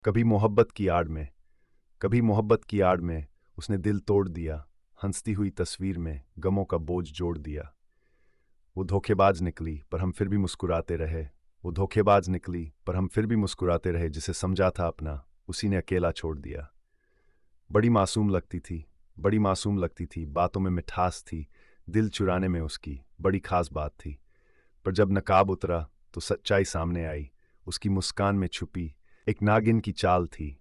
कभी मोहब्बत की आड़ में कभी मोहब्बत की आड़ में उसने दिल तोड़ दिया। हंसती हुई तस्वीर में गमों का बोझ जोड़ दिया। वो धोखेबाज निकली पर हम फिर भी मुस्कुराते रहे। वो धोखेबाज निकली पर हम फिर भी मुस्कुराते रहे। जिसे समझा था अपना, उसी ने अकेला छोड़ दिया। बड़ी मासूम लगती थी, बड़ी मासूम लगती थी, बातों में मिठास थी, दिल चुराने में उसकी बड़ी खास बात थी। पर जब नकाब उतरा तो सच्चाई सामने आई। उसकी मुस्कान में छुपी एक नागिन की चाल थी।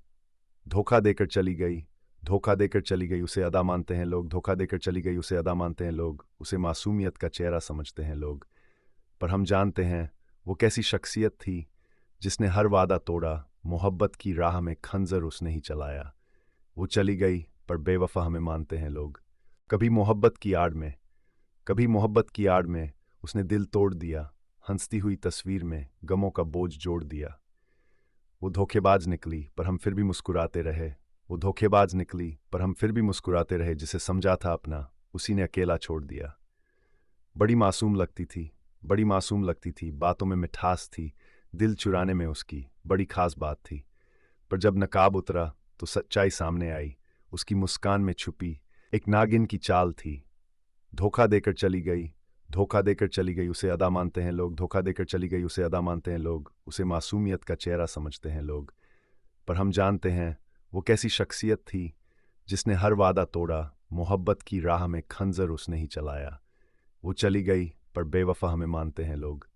धोखा देकर चली गई, धोखा देकर चली गई, उसे अदा मानते हैं लोग। धोखा देकर चली गई, उसे अदा मानते हैं लोग। उसे मासूमियत का चेहरा समझते हैं लोग। पर हम जानते हैं वो कैसी शख्सियत थी जिसने हर वादा तोड़ा। मोहब्बत की राह में खंजर उसने ही चलाया। वो चली गई पर बेवफा हमें मानते हैं लोग। कभी मोहब्बत की आड़ में कभी मोहब्बत की आड़ में उसने दिल तोड़ दिया। हंसती हुई तस्वीर में गमों का बोझ जोड़ दिया। वो धोखेबाज निकली पर हम फिर भी मुस्कुराते रहे। वो धोखेबाज निकली पर हम फिर भी मुस्कुराते रहे। जिसे समझा था अपना, उसी ने अकेला छोड़ दिया। बड़ी मासूम लगती थी, बड़ी मासूम लगती थी, बातों में मिठास थी, दिल चुराने में उसकी बड़ी खास बात थी। पर जब नकाब उतरा तो सच्चाई सामने आई। उसकी मुस्कान में छुपी एक नागिन की चाल थी। धोखा देकर चली गई, धोखा देकर चली गई, उसे अदा मानते हैं लोग। धोखा देकर चली गई, उसे अदा मानते हैं लोग। उसे मासूमियत का चेहरा समझते हैं लोग। पर हम जानते हैं वो कैसी शख्सियत थी जिसने हर वादा तोड़ा। मोहब्बत की राह में खंजर उसने ही चलाया। वो चली गई पर बेवफा हमें मानते हैं लोग।